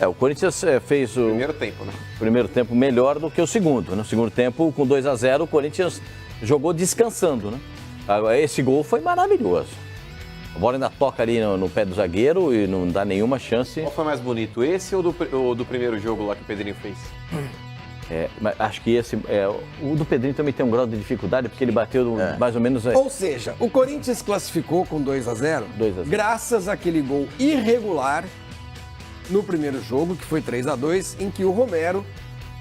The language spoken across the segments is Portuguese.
O Corinthians fez o Primeiro tempo, né? primeiro tempo melhor do que o segundo. No segundo tempo, com 2-0, o Corinthians jogou descansando, né? Esse gol foi maravilhoso. A bola ainda toca ali no pé do zagueiro e não dá nenhuma chance. Qual foi mais bonito, esse ou do primeiro jogo lá que o Pedrinho fez? Mas acho que esse... o do Pedrinho também tem um grau de dificuldade, porque ele bateu mais ou menos... Ou seja, o Corinthians classificou com 2-0 graças àquele gol irregular no primeiro jogo, que foi 3-2, em que o Romero,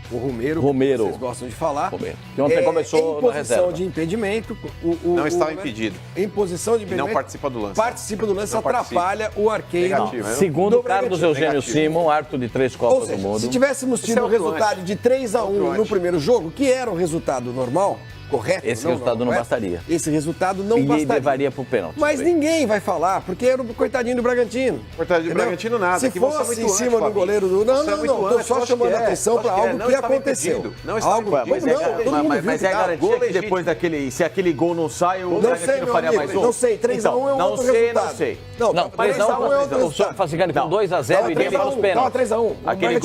que vocês gostam de falar, que ontem começou em na reserva. posição de impedimento. Não estava impedido. Em posição de impedimento. Não participa do lance. Participa do lance, Não atrapalha o arqueiro. Negativo, Segundo Carlos Eugênio Simon, árbitro de 3 Copas Ou seja, do Mundo. se tivéssemos tido o resultado de 3-1 no primeiro jogo, que era o resultado normal, correto? Esse resultado não bastaria. Esse resultado não E bastaria. levaria para o pênalti. Mas ninguém vai falar, porque era o coitadinho do Bragantino. Coitadinho do Bragantino nada. Se fosse em cima do goleiro do... Não, estou só chamando a atenção para algo que aconteceu. Não está impedido. Mas é garantia que depois daquele... Se aquele gol não sai, o Não sei, meu amigo, não sei. 3-1 é um outro resultado. Não sei. Não, 3-1 é outro resultado. Fazigani com 2-0 e iria para os pênaltis. 3-1. Aquele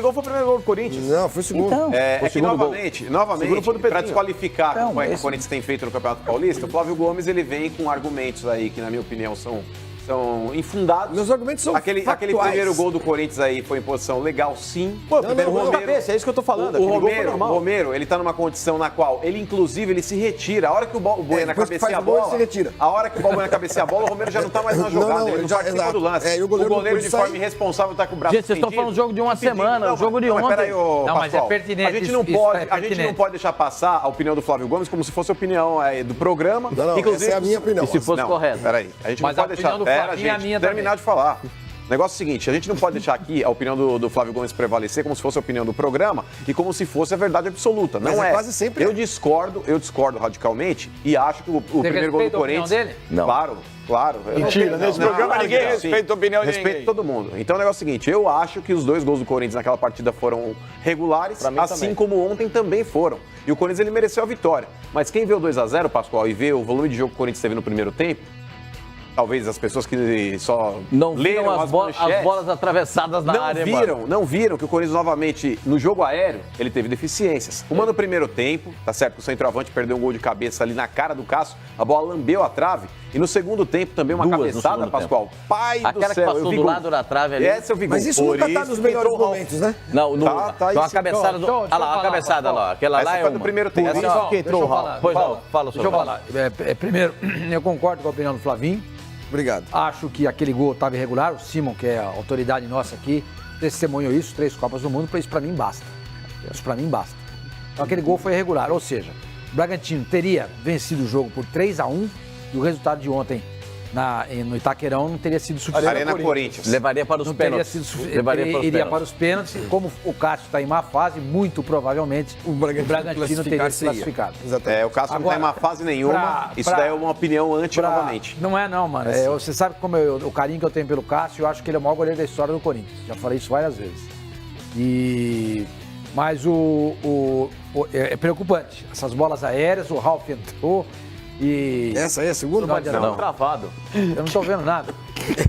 gol foi o primeiro gol do Corinthians. Não, foi o segundo. Então, É que novamente, para desqualificar Então, como é que o Corinthians tem feito no Campeonato Paulista, o Flávio Gomes ele vem com argumentos aí que, na minha opinião, são infundados. Meus argumentos são aquele primeiro gol do Corinthians aí foi em posição legal, sim. Pô, primeiro gol da cabeça, é isso que eu tô falando. O Romero, ele tá numa condição na qual ele, inclusive, ele se retira. A hora que o Bueno cabeceia a bola, a hora que o Bueno cabeceia a bola, o Romero já não tá mais na jogada, ele não participa do lance. O goleiro de forma irresponsável tá com o braço Gente, vocês estão falando do jogo de uma semana, o jogo de ontem. Peraí, mas é pertinente. A gente não pode deixar passar a opinião do Flávio Gomes como se fosse a opinião do programa. Não, inclusive, essa é a minha opinião. E se fosse correto. Peraí, a gente Mas não a pode opinião deixar... do Flavinho é a minha terminar de falar. O negócio é o seguinte, a gente não pode deixar aqui a opinião do Flávio Gomes prevalecer como se fosse a opinião do programa e como se fosse a verdade absoluta. Não é. Quase sempre. Eu discordo radicalmente e acho que o primeiro gol do Corinthians... Dele? Não. Claro. Mentira, nesse programa ninguém respeita a opinião de ninguém. Respeito todo mundo. Então o negócio é o seguinte, eu acho que os 2 gols do Corinthians naquela partida foram regulares, assim como ontem também foram. E o Corinthians ele mereceu a vitória. Mas quem vê o 2-0, Pascoal, e vê o volume de jogo que o Corinthians teve no primeiro tempo, talvez as pessoas que só não leram viram as bolas atravessadas na área. Não viram que o Corinthians novamente, no jogo aéreo, ele teve deficiências. Uma no primeiro tempo, tá certo que o centroavante perdeu um gol de cabeça ali na cara do Cássio, a bola lambeu a trave. E no segundo tempo também uma cabeçada, Pascoal. Pai do céu. Aquela que passou do lado da trave ali. Essa eu vi. Mas isso nunca tá nos melhores momentos, né? Não, a cabeçada do... Olha lá, a cabeçada lá. Aquela lá é do primeiro tempo. Essa que entrou o Raul. Pois não, fala Deixa eu falar. Primeiro, eu concordo com a opinião do Flavinho. Obrigado. Acho que aquele gol estava irregular. O Simon, que é a autoridade nossa aqui, testemunhou isso, 3 Copas do Mundo, isso para mim basta. Isso para mim basta. Então aquele gol foi irregular, ou seja, o Bragantino teria vencido o jogo por 3-1 e o resultado de ontem no Itaquerão não teria sido suficiente. Arena Corinthians. Levaria para os pênaltis. Iria para os pênaltis. Como o Cássio está em má fase, muito provavelmente o Bragantino teria se classificado. O Cássio não está em má fase nenhuma. Isso daí é uma opinião novamente. Não é não, mano. Você sabe como o carinho que eu tenho pelo Cássio, eu acho que ele é o maior goleiro da história do Corinthians. Já falei isso várias vezes. Mas é preocupante. Essas bolas aéreas, o Ralf entrou. Essa aí é a segunda? Não. Travado. Eu não tô vendo nada.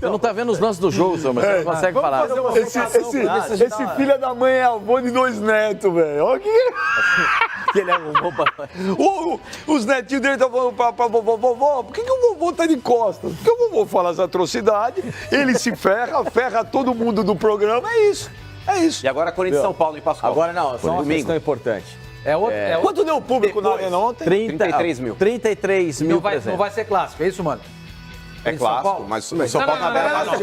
Eu não tá vendo os lances do jogo, senhor, mas você não consegue falar. Esse filho da mãe é avô de 2 netos, velho. Olha Que ele arrumou pra... Os netinhos dele estão falando pra vovó, por que o vovô tá de costas? Porque o vovô fala essa atrocidade, ele se ferra todo mundo do programa, é isso. E agora Corinthians São Paulo em Pascoal. Agora não, só uma questão importante. Quanto deu o público na Arena ontem? 33 mil. 33 mil não vai ser clássico, é isso, mano? É clássico, mas o São Paulo na beira mais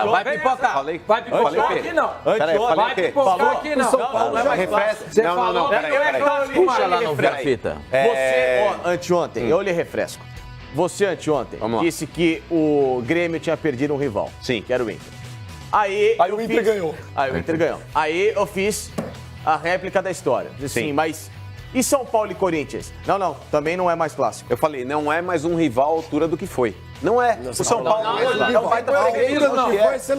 Não, vai pipocar. Falei aqui não. Vai pipocar aqui não. Não é mais clássico. Não, peraí. Puxa lá no fita. Você, anteontem, eu lhe refresco. Você anteontem disse que o Grêmio tinha perdido um rival. Sim. Que era o Inter. Aí o Inter ganhou. Aí o Inter ganhou. Aí eu fiz a réplica da história. Sim, mas e São Paulo e Corinthians? Não, também não é mais clássico. Eu falei, não é mais um rival à altura do que foi. Não é. O São Paulo hoje é um baita freguês.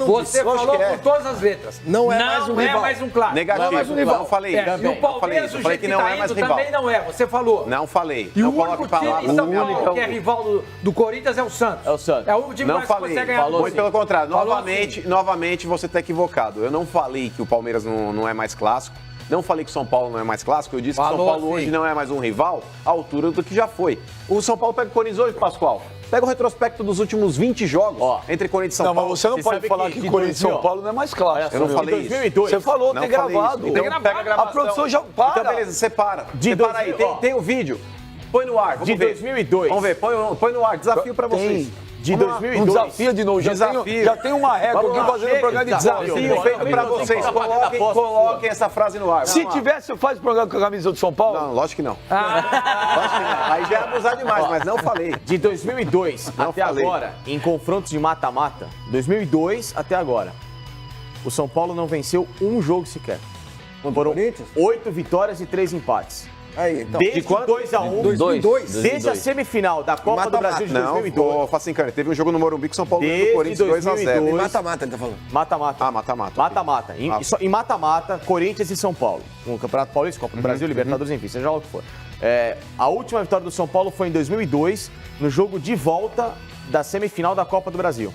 Você falou com todas as letras. Não é mais um rival. Não é mais um clássico. Negativo. Não é mais um rival. Não falei. E o Palmeiras, Eu falei que não é mais rival. também não é. Você falou. Não falei. E não o único time em São Paulo que é rival do Corinthians é o Santos. É o Santos. É o único time Não que falei. consegue ganhar. Muito pelo contrário. Falou Novamente você está equivocado. Eu não falei que o Palmeiras não é mais clássico. Não falei que o São Paulo não é mais clássico. Eu disse que o São Paulo hoje não é mais um rival à altura do que já foi. O São Paulo pega o Corinthians hoje, Pascoal. Pega o retrospecto dos últimos 20 jogos entre Corinthians e São Paulo. Não, mas você não pode falar que Corinthians e São Paulo não é mais clássico. Eu não falei isso. 2002. Você falou, tem gravado. Então pega a gravação. A produção já para. Então beleza, separa. Separa aí. Tem o vídeo. Põe no ar, vamos ver. 2002. Vamos ver, põe no ar. Desafio pra vocês. De 2002. Um desafio de novo. Já tem uma régua aqui fazendo um programa de desafio feito pra vocês. Coloquem essa frase no ar. Se tivesse, faz programa com a camisa do São Paulo? Não, lógico que não. Lógico que não. Aí já é abusar demais, mas não falei. De 2002 até agora, em confrontos de mata-mata, 2002 até agora, o São Paulo não venceu um jogo sequer. Foram 8 vitórias e 3 empates. Aí, então. Desde 2x1. 2002. Desde a semifinal da Copa do Brasil de 2002. Não, Facinho, teve um jogo no Morumbi que o São Paulo ganhou do Corinthians 2x0. Mata-mata, ele tá falando. Mata-mata. Ah, mata-mata. Mata-mata. Em mata-mata, Corinthians e São Paulo. No Campeonato Paulista, Copa do Brasil, Libertadores, enfim, seja lá o que for. A última vitória do São Paulo foi em 2002, no jogo de volta da semifinal da Copa do Brasil.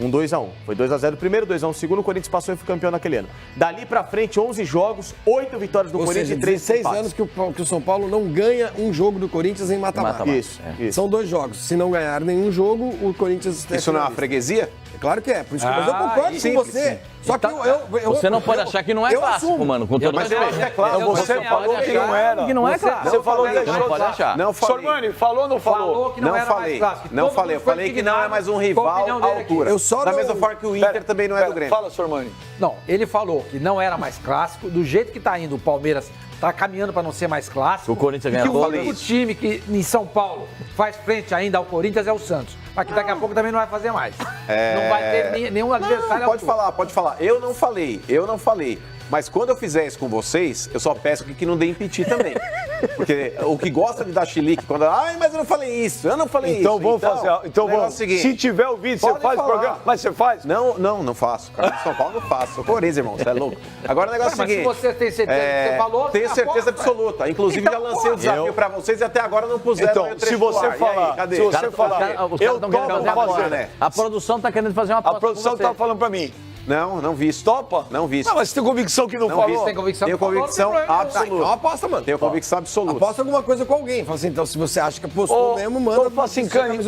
2x1. Foi 2x0 o primeiro, 2x1 o segundo, o Corinthians passou e foi campeão naquele ano. Dali pra frente, 11 jogos, 8 vitórias do Corinthians e 3 16 empates. anos que o São Paulo não ganha um jogo do Corinthians em mata-mata. Isso. São 2 jogos. Se não ganhar nenhum jogo, o Corinthians... Isso não é uma freguesia? Claro que é, por isso que eu concordo com você. Só que você não pode achar que não é clássico, mano. Com todo mas respeito. é claro. Você falou que não era. Que não é clássico. Você falou que não pode achar. Não falei. Sormani, falou ou não falou? Falou que não era mais clássico. Não falei. Eu falei que não é mais um rival à altura. Da mesma forma que o Inter também não é do Grêmio. Fala, Sormani. Não, ele falou que não era mais clássico. Do jeito que tá indo o Palmeiras, tá caminhando para não ser mais clássico. O Corinthians ganha que o todas. único time que em São Paulo faz frente ainda ao Corinthians é o Santos. Mas que daqui a pouco também não vai fazer mais. Não vai ter nenhum adversário. Pode falar. Eu não falei. Mas quando eu fizer isso com vocês, eu só peço que não dê impetir também. Porque o que gosta de dar chilique, quando... mas eu não falei isso, Então vamos fazer... Então vamos... Se tiver o vídeo, você faz o programa, mas você faz? Não faço. São Paulo não faço. Sou Corinthians, irmão, você é louco. Agora o negócio é o seguinte... Mas se você tem certeza que você falou... Tenho certeza absoluta. Inclusive já lancei o desafio pra vocês e até agora não puseram. Então, se você falar... Cadê? Eu topo fazer. A produção tá querendo fazer uma aposta. A produção tá falando pra mim. Não vi isso. Topa? Não vi isso. Não, mas você tem convicção que não falou? Tem convicção Tenho convicção absoluta. Então aposta, mano. Tenho convicção absoluta. Aposta alguma coisa com alguém. Fala assim, então se você acha que apostou mesmo, manda... Facincani,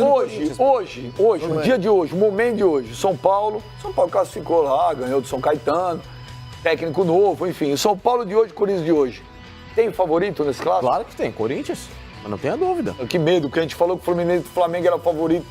hoje, no dia de hoje, o momento de hoje, São Paulo classificou lá, ganhou do São Caetano, técnico novo, enfim. O São Paulo de hoje, Corinthians de hoje. Tem favorito nesse clássico? Claro que tem, Corinthians. Mas não tenha dúvida. Que medo, que a gente falou que o Flamengo era favorito,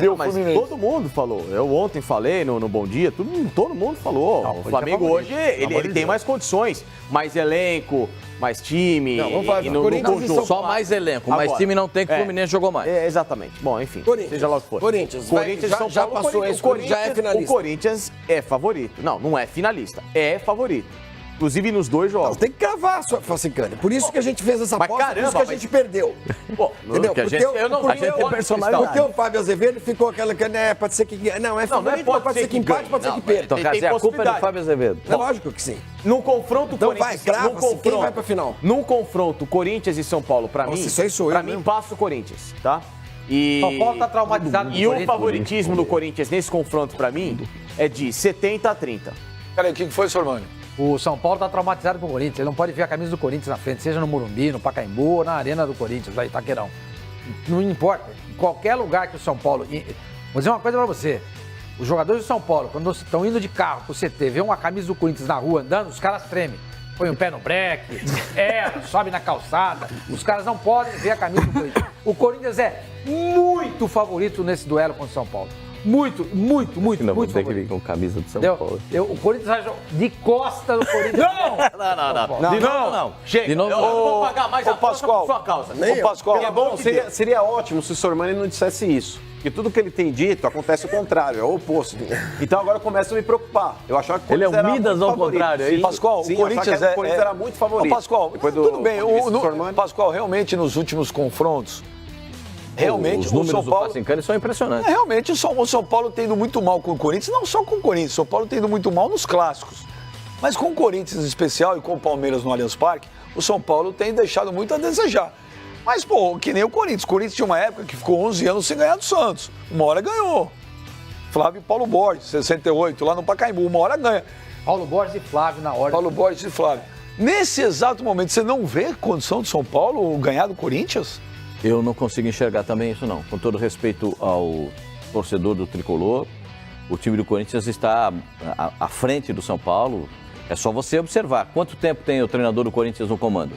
deu o Fluminense. Todo mundo falou. Eu ontem falei no Bom Dia, todo mundo falou. Não, o Flamengo hoje, ele tem mais condições, mais elenco, mais time. Não, vamos falar, no conjunto. Só mais elenco, mais time não tem que o Fluminense jogou mais. Exatamente. Bom, enfim, seja lá o que for. Corinthians São já Paulo, passou esse, já é finalista. O Corinthians é favorito. Não é finalista, é favorito. Inclusive nos 2 jogos. Tem que cravar, Facincani. Por isso que a gente fez essa aposta, por isso que a gente perdeu. Pô, entendeu? Porque o Fábio Azevedo ficou aquela que pode ser que... Não, é favorito, pode ser que empate, pode ser que perca. Então, quer dizer, a culpa é do Fábio Azevedo. É lógico que sim. Num confronto então Corinthians... Então vai, crava-se, quem vai pra final? Num confronto Corinthians e São Paulo, pra mim... Isso aí sou eu Pra mim, passa o Corinthians, tá? São Paulo tá traumatizado. E o favoritismo do Corinthians nesse confronto, pra mim, é de 70-30. Peraí, o que foi, Sormani? O São Paulo tá traumatizado com o Corinthians. Ele não pode ver a camisa do Corinthians na frente, seja no Morumbi, no Pacaembu ou na arena do Corinthians, lá em Itaquerão. Não importa. Em qualquer lugar que o São Paulo... Vou dizer uma coisa pra você. Os jogadores do São Paulo, quando estão indo de carro pro CT, vê uma camisa do Corinthians na rua andando, os caras tremem. Põe o pé no breque, sobe na calçada. Os caras não podem ver a camisa do Corinthians. O Corinthians é muito favorito nesse duelo contra o São Paulo. Muito Não, vou ter favorito. que vir com camisa do São Paulo. O Corinthians vai jogar de costa do Corinthians. Não. Chega. Eu vou pagar mais a Pascoal. por sua causa. Pascoal. É bom, seria ótimo se o Sormani não dissesse isso. Porque tudo que ele tem dito acontece o contrário, é o oposto. Então agora começa a me preocupar. Eu achava que o Ele Corinthians é o Midas ao contrário, aí. Pascoal, sim, o Corinthians o Corinthians era muito favorito. Pascoal, tudo bem. Pascoal, realmente nos últimos confrontos, Realmente, os números São Paulo, do Pacincani são impressionantes. Realmente, o São Paulo tem ido muito mal com o Corinthians, não só com o Corinthians, o São Paulo tem ido muito mal nos clássicos. Mas com o Corinthians em especial e com o Palmeiras no Allianz Parque, o São Paulo tem deixado muito a desejar. Mas, pô, que nem o Corinthians. O Corinthians tinha uma época que ficou 11 anos sem ganhar do Santos. Uma hora ganhou. Flávio e Paulo Borges, 68, lá no Pacaembu, uma hora ganha. Paulo Borges e Flávio na ordem. Paulo Borges e Flávio. Nesse exato momento, você não vê condição do São Paulo ganhar do Corinthians? Eu não consigo enxergar também isso, não. Com todo respeito ao torcedor do Tricolor, o time do Corinthians está à frente do São Paulo. É só você observar. Quanto tempo tem o treinador do Corinthians no comando?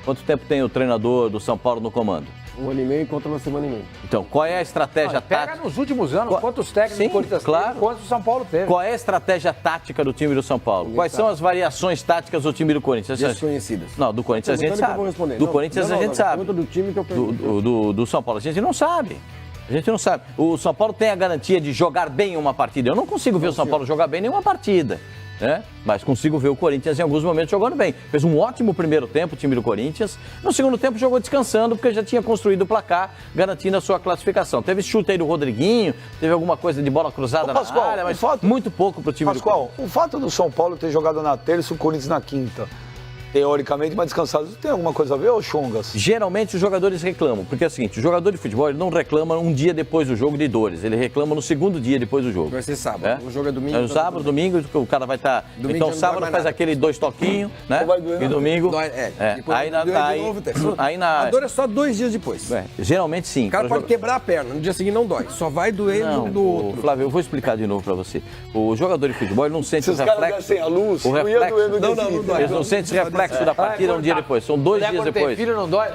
Quanto tempo tem o treinador do São Paulo no comando? 1 ano e meio contra uma semana e meia. Então, qual é a estratégia tática? Pega nos últimos anos, quantos técnicos Sim, do Corinthians claro. teve, quantos o São Paulo teve. Qual é a estratégia tática do time do São Paulo? Quais são as variações táticas do time do Corinthians? Desconhecidas. Não, do Corinthians a gente sabe. Do Corinthians a gente sabe. Do time que eu do São Paulo a gente não sabe. A gente não sabe. O São Paulo tem a garantia de jogar bem uma partida. Eu não consigo ver o São Paulo jogar bem nenhuma partida. Né? Mas consigo ver o Corinthians em alguns momentos jogando bem. Fez um ótimo primeiro tempo o time do Corinthians. No segundo tempo jogou descansando porque já tinha construído o placar, garantindo a sua classificação. Teve chute aí do Rodriguinho, teve alguma coisa de bola cruzada na área, mas muito pouco pro time do Corinthians. O fato do São Paulo ter jogado na terça e o Corinthians na quinta, teoricamente mais descansado, tem alguma coisa a ver, ô Chongas? Geralmente os jogadores reclamam, porque é o seguinte, o jogador de futebol ele não reclama um dia depois do jogo de dores, ele reclama no segundo dia depois do jogo. Vai ser sábado, o jogo é domingo. É sábado, domingo, o cara vai estar... Então sábado faz aquele 2 toquinhos, né? E domingo... Aí a dor é só 2 dias depois. Geralmente sim. O cara pode quebrar a perna, no dia seguinte não dói, só vai doer do outro. Flávio, eu vou explicar de novo pra você. O jogador de futebol ele não sente o reflexo... Sem a luz, o reflexo, não dói. Eles não sentem o reflexo da partida um dia depois, são 2 dias depois. Filho não dói?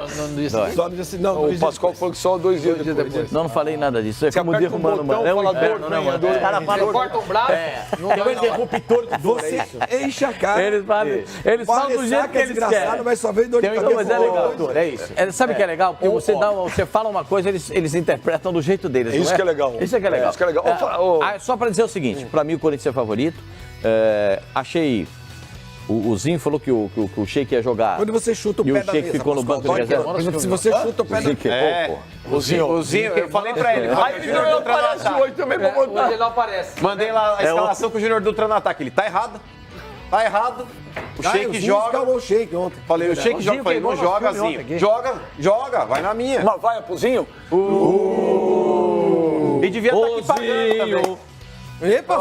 Não, o Pascoal falou que só 2 dias depois. Não falei nada disso. É como o dia humano, mano. É um inferno, né, mano? Os caras falam... Corta um braço. Não é um interruptor de dor, você enche a cara. Eles falam do jeito que eles querem. Mas só vem dor de cabeça. Mas é legal. É isso. Sabe o que é legal? Porque você fala uma coisa, eles interpretam do jeito deles. Isso que é legal. Isso é que é legal. Isso que é legal. Só pra dizer o seguinte, pra mim o Corinthians é favorito. Achei... O Zinho falou que o Sheik ia jogar. Quando você chuta o pé da mesa. E o Sheik ficou no banco de reserva. Se você chuta o pé da mesa. O Zinho, eu falei pra ele. Aí ele não aparece hoje também pra botar. Hoje ele não aparece. Mandei lá a escalação com o Júnior Dutra no ataque. Ele tá errado. Tá errado. O Sheik joga. O Sheik ontem. Falei, o Sheik joga. Falei, não joga, Zinho. Joga, vai na minha. Uma vaia pro Zinho? E devia estar aqui pagando também. Epa,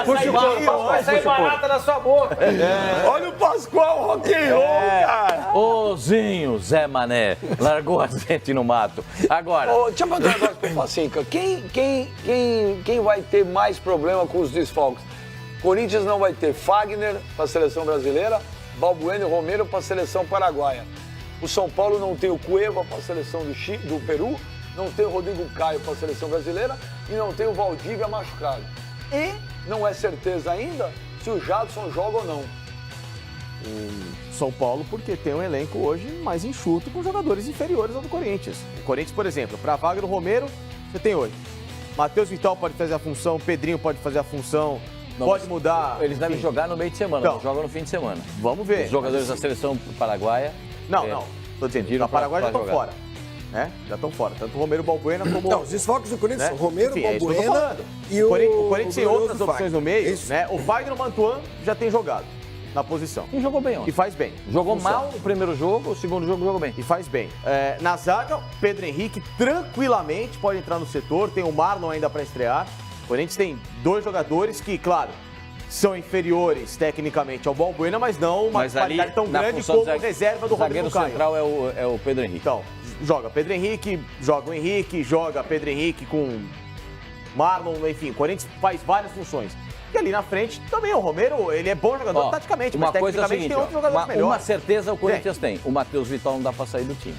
Puxa o couro, vai sair barata na sua boca. Olha o Pascoal rock and roll, cara. Zinho, Zé Mané, largou a gente no mato. Agora... Deixa eu perguntar um negócio pro Facinca. Quem vai ter mais problema com os desfalques? Corinthians não vai ter Fagner para a seleção brasileira, Balbuena e Romero para a seleção paraguaia. O São Paulo não tem o Cueva para a seleção do Peru, não tem o Rodrigo Caio para a seleção brasileira e não tem o Valdívia machucado. E não é certeza ainda se o Jadson joga ou não. São Paulo, porque tem um elenco hoje mais enxuto com jogadores inferiores ao do Corinthians. O Corinthians, por exemplo, para Wagner Romero, você tem hoje. Matheus Vital pode fazer a função, Pedrinho pode fazer a função, pode mudar. Eles devem jogar no meio de semana, não jogam no fim de semana. Vamos ver. Os jogadores da seleção paraguaia... Não. Tô dizendo, na Paraguai já estão fora. Né? Já estão fora. Tanto o Romero Balbuena como... Não, os desfalques do Corinthians, Romero, Balbuena e o Corinthians tem outras opções no meio, né? O Wagner Mantuan já tem jogado na posição. E jogou bem ontem. E faz bem. Jogou mal o primeiro jogo, o segundo jogo jogou bem. E faz bem. Na zaga, Pedro Henrique tranquilamente pode entrar no setor, tem o Marlon ainda para estrear. O Corinthians tem 2 jogadores que, claro, são inferiores tecnicamente ao Balbuena, mas não uma qualidade tão grande como reserva do Rodrigo Caio. O zagueiro central é o Pedro Henrique. Então, joga Pedro Henrique, joga o Henrique, joga Pedro Henrique com Marlon, enfim, o Corinthians faz várias funções. E ali na frente também o Romero, ele é bom jogador taticamente, mas tecnicamente tem outros jogadores melhores. Uma certeza o Corinthians tem, o Matheus Vital não dá pra sair do time.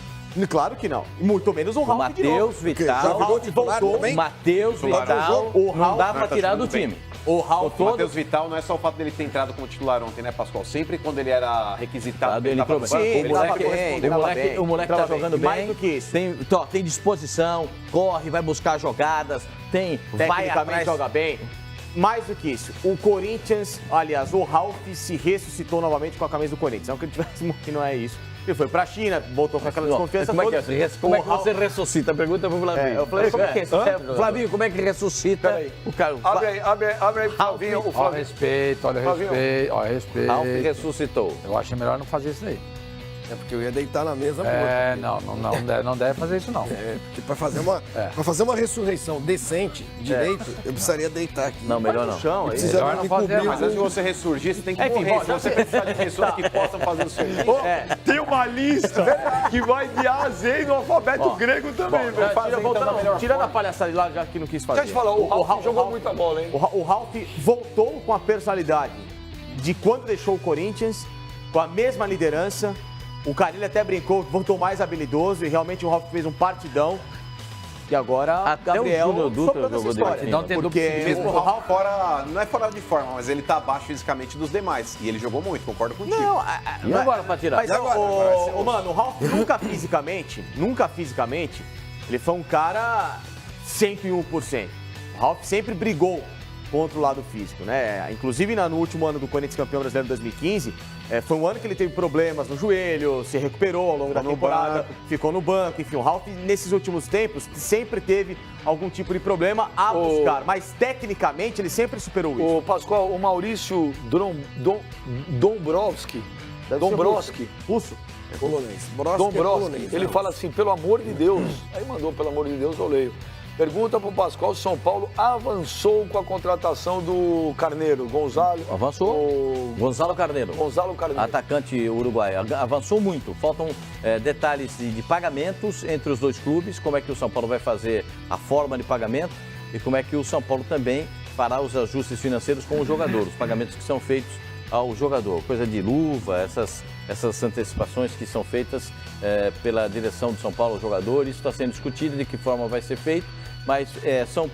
Claro que não. E muito menos o Ralf. Matheus Vital, o Matheus Vital não dá pra tirar do time. O Matheus Vital não é só o fato dele ter entrado como titular ontem, né, Pascoal? Sempre quando ele era requisitado, ele tava o moleque tá jogando bem. Mais do que isso. Tem disposição, corre, vai buscar jogadas, vai atrás, joga bem. Mais do que isso, o Corinthians, aliás, o Ralf se ressuscitou novamente com a camisa do Corinthians. Não que ele tivesse que não é isso. Ele foi pra China, voltou com aquela desconfiança como toda. Como é que você ressuscita? Pergunta pro Flavinho. Eu falei, como é que é? Flavinho, como é que ressuscita o cara? Abre aí, Flavinho. O Olha o respeito, olha o respeito, olha o respeito. Ralf ressuscitou. Eu acho melhor não fazer isso aí. É porque eu ia deitar na mesa morto. Não deve fazer isso não. Porque pra fazer uma ressurreição decente, direito, eu precisaria deitar aqui. Não, melhor não. Chão, aí. Precisa Melhor me não fazer, cobrir. Mas antes de você ressurgir, você tem que Enfim, morrer. bom, Se você precisar de pessoas que possam fazer o serviço. Tem uma lista que vai de A a Z e no alfabeto grego também, velho. Tirando a palhaçada de lá, já que não quis fazer. Deixa eu te falar, o Ralf jogou muita bola, hein? O Ralf voltou com a personalidade de quando deixou o Corinthians, com a mesma liderança. O Carille até brincou, voltou mais habilidoso e realmente o Ralf fez um partidão. E agora Até Gabriel o Júnior Dutra sobrou jogou dessa história. direitinho. Não tem Porque dúvida. Mesmo o o Ralf fora, não é fora de forma, mas ele tá abaixo fisicamente dos demais. E ele jogou muito, concordo contigo. Não, E agora pra tirar? Mas, E agora? mano, o Ralf nunca fisicamente, ele foi um cara 101%. O Ralf sempre brigou contra o lado físico, né? Inclusive no último ano do Corinthians campeão brasileiro de 2015, foi um ano que ele teve problemas no joelho, se recuperou ao longo da temporada, ficou no banco, enfim, o Ralf nesses últimos tempos sempre teve algum tipo de problema a buscar, mas tecnicamente ele sempre superou isso. O Pascoal, o Maurício Dombrowski, Russo. Polonês. Dombrowski, ele fala assim, pelo amor de Deus, aí mandou pelo amor de Deus, eu leio. Pergunta pro Pascoal se São Paulo avançou com a contratação do Carneiro, Gonzalo. Avançou. Gonzalo Carneiro. Atacante uruguaio. Avançou muito. Faltam detalhes de pagamentos entre os dois clubes, como é que o São Paulo vai fazer a forma de pagamento e como é que o São Paulo também fará os ajustes financeiros com o jogador, os pagamentos que são feitos ao jogador. Coisa de luva, essas antecipações que são feitas pela direção do São Paulo ao jogador. Isso está sendo discutido, de que forma vai ser feito. Mas são,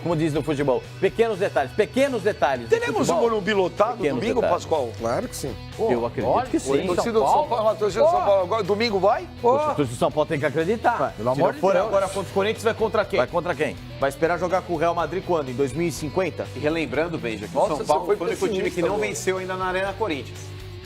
como diz no futebol, pequenos detalhes. Teremos um Morumbi lotado domingo, Pascoal? Claro que sim. Eu acredito que sim. Torcida do São Paulo, a torcida do São Paulo agora, domingo vai? Poxa, o São Paulo tem que acreditar. Se não for agora contra o Corinthians, vai contra quem? Vai contra quem? Vai esperar jogar com o Real Madrid quando? Em 2050? E relembrando, Benja, que Nossa, o São Paulo você foi o foi único time que não pessimista, venceu ainda na Arena Corinthians.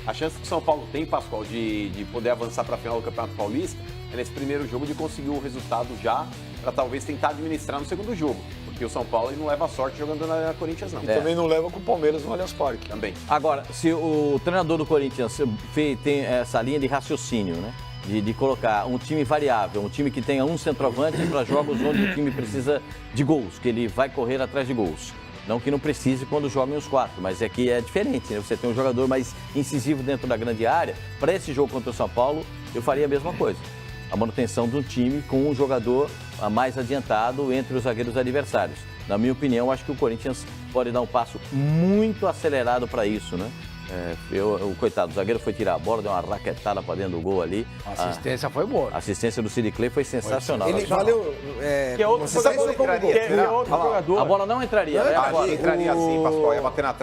A chance que o São Paulo tem, Pascoal, de poder avançar para a final do Campeonato Paulista é nesse primeiro jogo de conseguir o resultado já, para talvez tentar administrar no segundo jogo. Porque o São Paulo ele não leva sorte jogando na Arena Corinthians, não. E também não leva com o Palmeiras no Allianz Parque. Também. Agora, se o treinador do Corinthians tem essa linha de raciocínio, né? De colocar um time variável, um time que tenha um centroavante para jogos onde o time precisa de gols, que ele vai correr atrás de gols. Não que não precise quando jogam os quatro, mas é que é diferente, né? Você tem um jogador mais incisivo dentro da grande área. Para esse jogo contra o São Paulo, eu faria a mesma coisa. A manutenção do time com um jogador mais adiantado entre os zagueiros adversários. Na minha opinião, acho que o Corinthians pode dar um passo muito acelerado para isso, né? O coitado, o zagueiro foi tirar a bola, deu uma raquetada para dentro do gol ali. A assistência foi boa. A assistência do Sid Clay foi sensacional. Ele valeu. Que é outro jogador. A bola não entraria. Entraria sim, Pascoal, ia bater na trave.